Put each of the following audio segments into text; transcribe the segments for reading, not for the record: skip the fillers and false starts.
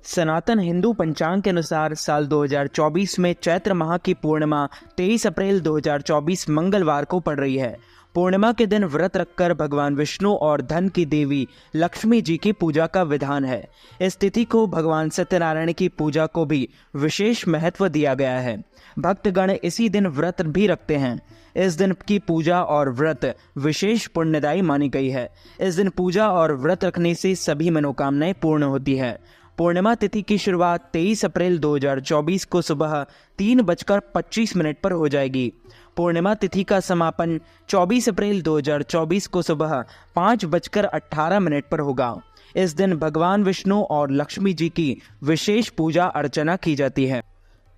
सनातन हिंदू पंचांग के अनुसार साल 2024 में चैत्र माह की पूर्णिमा 23 अप्रैल 2024 मंगलवार को पड़ रही है। पूर्णिमा के दिन व्रत रखकर भगवान विष्णु और धन की देवी लक्ष्मी जी की पूजा का विधान है। इस तिथि को भगवान सत्यनारायण की पूजा को भी विशेष महत्व दिया गया है। भक्तगण इसी दिन व्रत भी रखते हैं। इस दिन की पूजा और व्रत विशेष पुण्यदायी मानी गई है। इस दिन पूजा और व्रत रखने से सभी मनोकामनाएं पूर्ण होती है। पूर्णिमा तिथि की शुरुआत 23 अप्रैल 2024 को सुबह 3:25 पर हो जाएगी। पूर्णिमा तिथि का समापन 24 अप्रैल 2024 को सुबह 5:18 पर होगा। इस दिन भगवान विष्णु और लक्ष्मी जी की विशेष पूजा अर्चना की जाती है।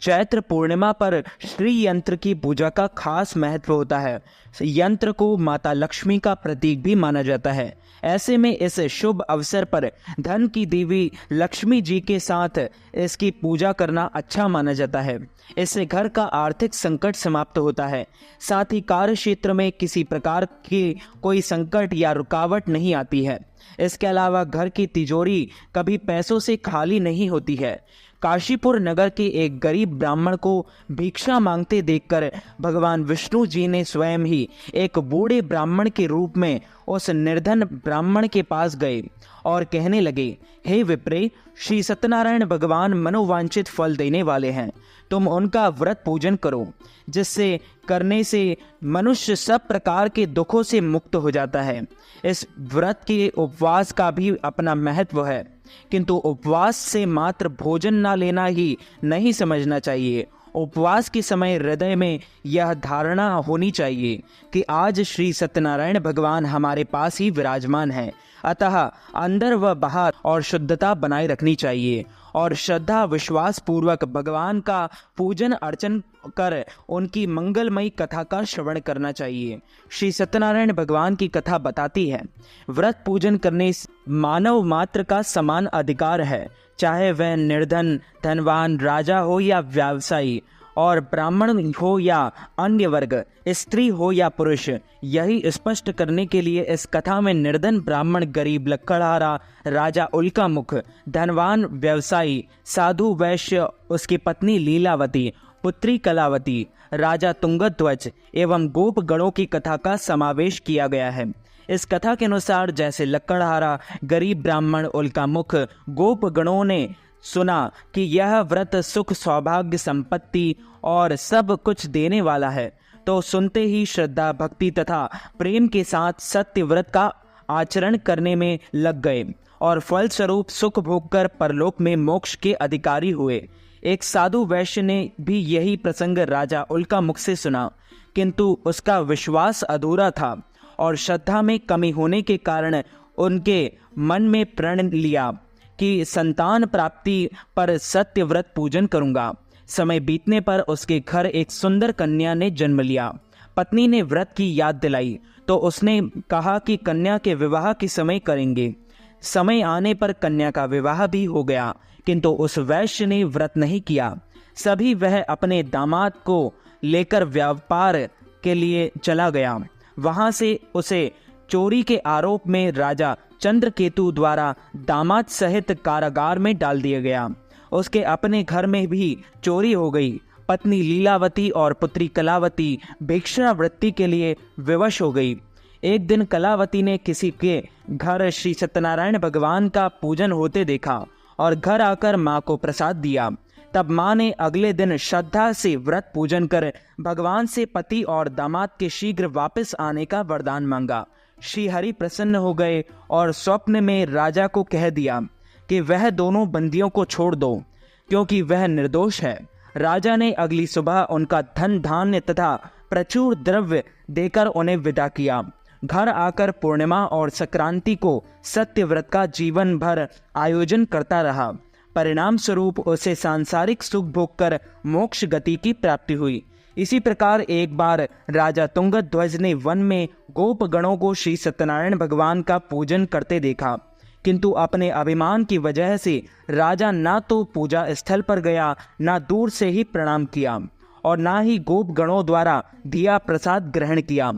चैत्र पूर्णिमा पर श्री यंत्र की पूजा का खास महत्व होता है। यंत्र को माता लक्ष्मी का प्रतीक भी माना जाता है। ऐसे में इस शुभ अवसर पर धन की देवी लक्ष्मी जी के साथ इसकी पूजा करना अच्छा माना जाता है। इससे घर का आर्थिक संकट समाप्त होता है। साथ ही कार्य क्षेत्र में किसी प्रकार की कोई संकट या रुकावट नहीं आती है। इसके अलावा घर की तिजोरी कभी पैसों से खाली नहीं होती है। काशीपुर नगर के एक गरीब ब्राह्मण को भिक्षा मांगते देखकर भगवान विष्णु जी ने स्वयं ही एक बूढ़े ब्राह्मण के रूप में उस निर्धन ब्राह्मण के पास गए और कहने लगे, हे विप्रे, श्री सत्यनारायण भगवान मनोवांछित फल देने वाले हैं। तुम उनका व्रत पूजन करो, जिससे करने से मनुष्य सब प्रकार के दुखों से मुक्त हो जाता है। इस व्रत के उपवास का भी अपना महत्व है, किंतु उपवास से मात्र भोजन ना लेना ही नहीं समझना चाहिए। उपवास के समय हृदय में यह धारणा होनी चाहिए कि आज श्री सत्यनारायण भगवान हमारे पास ही विराजमान है। अतः अंदर व बाहर और शुद्धता बनाए रखनी चाहिए और श्रद्धा विश्वास पूर्वक भगवान का पूजन अर्चन कर उनकी मंगलमयी कथा का श्रवण करना चाहिए। श्री सत्यनारायण भगवान की कथा बताती है, व्रत पूजन करने मानव मात्र का समान अधिकार है, चाहे वह निर्धन, धनवान, राजा हो या व्यवसायी, और ब्राह्मण हो या अन्य वर्ग, स्त्री हो या पुरुष। यही स्पष्ट करने के लिए इस कथा में निर्धन ब्राह्मण, गरीब लकड़हारा, राजा उल्कामुख, धनवान व्यवसायी, साधु वैश्य, उसकी पत्नी लीलावती, पुत्री कलावती, राजा तुंगध्वज एवं गोप गणों की कथा का समावेश किया गया है। इस कथा के अनुसार जैसे लकड़हारा, गरीब ब्राह्मण, उल्कामुख, गोप गणों ने सुना कि यह व्रत सुख, सौभाग्य, संपत्ति और सब कुछ देने वाला है, तो सुनते ही श्रद्धा, भक्ति तथा प्रेम के साथ सत्य व्रत का आचरण करने में लग गए और फलस्वरूप सुख भोगकर परलोक में मोक्ष के अधिकारी हुए। एक साधु वैश्य ने भी यही प्रसंग राजा उल्कामुख से सुना, किंतु उसका विश्वास अधूरा था और श्रद्धा में कमी होने के कारण उनके मन में प्रण लिया कि संतान प्राप्ति पर सत्य व्रत पूजन करूंगा। समय बीतने पर उसके घर एक सुंदर कन्या ने जन्म लिया। पत्नी ने व्रत की याद दिलाई तो उसने कहा कि कन्या के विवाह के समय करेंगे। समय आने पर कन्या का विवाह भी हो गया, किंतु उस वैश्य ने व्रत नहीं किया। सभी वह अपने दामाद को लेकर व्यापार के लिए चला गया। वहां से उसे चोरी के आरोप में राजा चंद्रकेतु द्वारा दामाद सहित कारागार में डाल दिया गया। उसके अपने घर में भी चोरी हो गई। पत्नी लीलावती और पुत्री कलावती भिक्षावृत्ति के लिए विवश हो गई। एक दिन कलावती ने किसी के घर श्री सत्यनारायण भगवान का पूजन होते देखा और घर आकर माँ को प्रसाद दिया। तब माँ ने अगले दिन श्रद्धा से व्रत पूजन कर भगवान से पति और दामाद के शीघ्र वापस आने का वरदान मांगा। श्री हरि प्रसन्न हो गए और स्वप्न में राजा को कह दिया कि वह दोनों बंदियों को छोड़ दो, क्योंकि वह निर्दोष है। राजा ने अगली सुबह उनका धन धान्य तथा प्रचुर द्रव्य देकर उन्हें विदा किया। घर आकर पूर्णिमा और संक्रांति को सत्य व्रत का जीवन भर आयोजन करता रहा। परिणाम स्वरूप उसे सांसारिक सुख भोग कर मोक्ष गति की प्राप्ति हुई। इसी प्रकार एक बार राजा तुंगध्वज ने वन में गोप गणों को श्री सत्यनारायण भगवान का पूजन करते देखा, किंतु अपने अभिमान की वजह से राजा ना तो पूजा स्थल पर गया, ना दूर से ही प्रणाम किया और ना ही गोप गणों द्वारा दिया प्रसाद ग्रहण किया।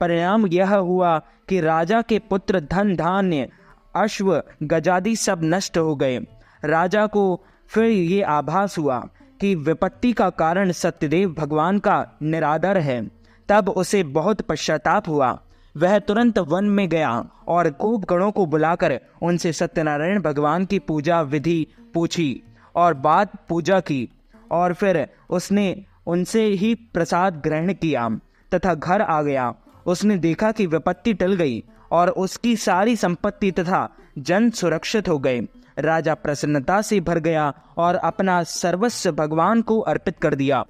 परिणाम यह हुआ कि राजा के पुत्र, धन धान्य, अश्व, गजादि सब नष्ट हो गए। राजा को फिर ये आभास हुआ कि विपत्ति का कारण सत्यदेव भगवान का निरादर है। तब उसे बहुत पश्चाताप हुआ। वह तुरंत वन में गया और खूब गणों को बुलाकर उनसे सत्यनारायण भगवान की पूजा विधि पूछी और बाद पूजा की, और फिर उसने उनसे ही प्रसाद ग्रहण किया तथा घर आ गया। उसने देखा कि विपत्ति टल गई और उसकी सारी संपत्ति तथा जन सुरक्षित हो गए। राजा प्रसन्नता से भर गया और अपना सर्वस्व भगवान को अर्पित कर दिया।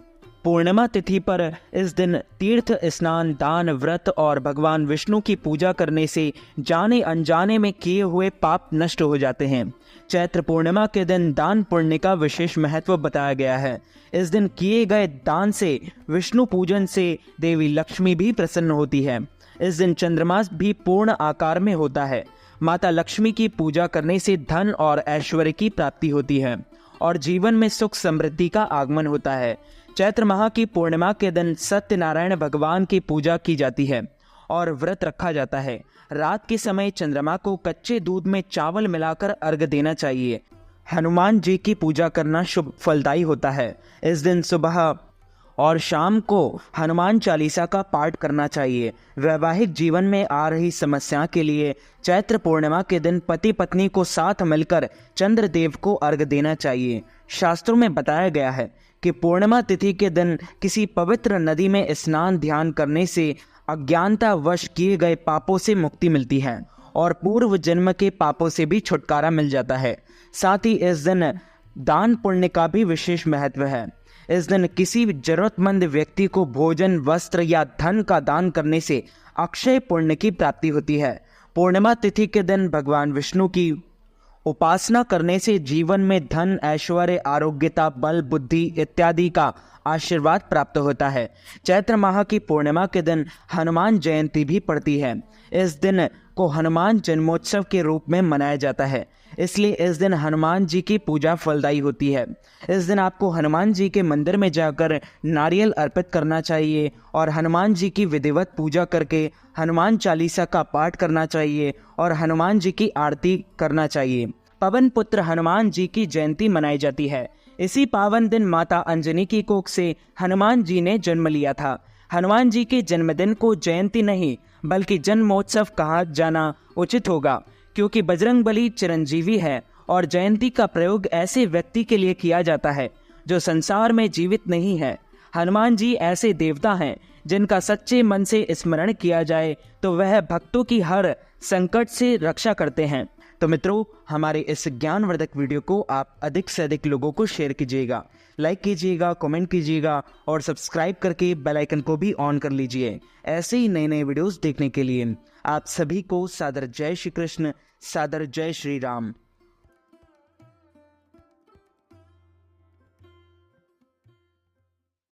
पूर्णिमा तिथि पर इस दिन तीर्थ स्नान, दान, व्रत और भगवान विष्णु की पूजा करने से जाने अनजाने में किए हुए पाप नष्ट हो जाते हैं। चैत्र पूर्णिमा के दिन दान पुण्य का विशेष महत्व बताया गया है। इस दिन किए गए दान से, विष्णु पूजन से देवी लक्ष्मी भी प्रसन्न होती है। इस दिन चंद्रमा भी पूर्ण आकार में होता है। माता लक्ष्मी की पूजा करने से धन और ऐश्वर्य की प्राप्ति होती है और जीवन में सुख समृद्धि का आगमन होता है। चैत्र माह की पूर्णिमा के दिन सत्यनारायण भगवान की पूजा की जाती है और व्रत रखा जाता है। रात के समय चंद्रमा को कच्चे दूध में चावल मिलाकर अर्घ देना चाहिए। हनुमान जी की पूजा करना शुभ फलदायी होता है। इस दिन सुबह और शाम को हनुमान चालीसा का पाठ करना चाहिए। वैवाहिक जीवन में आ रही समस्या के लिए चैत्र पूर्णिमा के दिन पति पत्नी को साथ मिलकर चंद्रदेव को अर्घ देना चाहिए। शास्त्रों में बताया गया है कि पूर्णिमा तिथि के दिन किसी पवित्र नदी में स्नान ध्यान करने से अज्ञानता वश किए गए पापों से मुक्ति मिलती है और पूर्व जन्म के पापों से भी छुटकारा मिल जाता है। साथ ही इस दिन दान पुण्य का भी विशेष महत्व है। इस दिन किसी जरूरतमंद व्यक्ति को भोजन, वस्त्र या धन का दान करने से अक्षय पुण्य की प्राप्ति होती है। पूर्णिमा तिथि के दिन भगवान विष्णु की उपासना करने से जीवन में धन, ऐश्वर्य, आरोग्यता, बल, बुद्धि इत्यादि का आशीर्वाद प्राप्त होता है। चैत्र माह की पूर्णिमा के दिन हनुमान जयंती भी पड़ती है। इस दिन को हनुमान जन्मोत्सव के रूप में मनाया जाता है, इसलिए इस दिन हनुमान जी की पूजा फलदायी होती है। इस दिन आपको हनुमान जी के मंदिर में जाकर नारियल अर्पित करना चाहिए और हनुमान जी की विधिवत पूजा करके हनुमान चालीसा का पाठ करना चाहिए और हनुमान जी की आरती करना चाहिए। पवन पुत्र हनुमान जी की जयंती मनाई जाती है। इसी पावन दिन माता अंजनी की कोख से हनुमान जी ने जन्म लिया था। हनुमान जी के जन्मदिन को जयंती नहीं बल्कि जन्मोत्सव कहा जाना उचित होगा, क्योंकि बजरंगबली चिरंजीवी है और जयंती का प्रयोग ऐसे व्यक्ति के लिए किया जाता है जो संसार में जीवित नहीं है। हनुमान जी ऐसे देवता हैं जिनका सच्चे मन से स्मरण किया जाए तो वह भक्तों की हर संकट से रक्षा करते हैं। तो मित्रों, हमारे इस ज्ञानवर्धक वीडियो को आप अधिक से अधिक लोगों को शेयर कीजिएगा, लाइक कीजिएगा, कमेंट कीजिएगा और सब्सक्राइब करके बेल आइकन को भी ऑन कर लीजिए। ऐसे ही नए नए वीडियोस देखने के लिए आप सभी को सादर जय श्री कृष्ण, सादर जय श्री राम।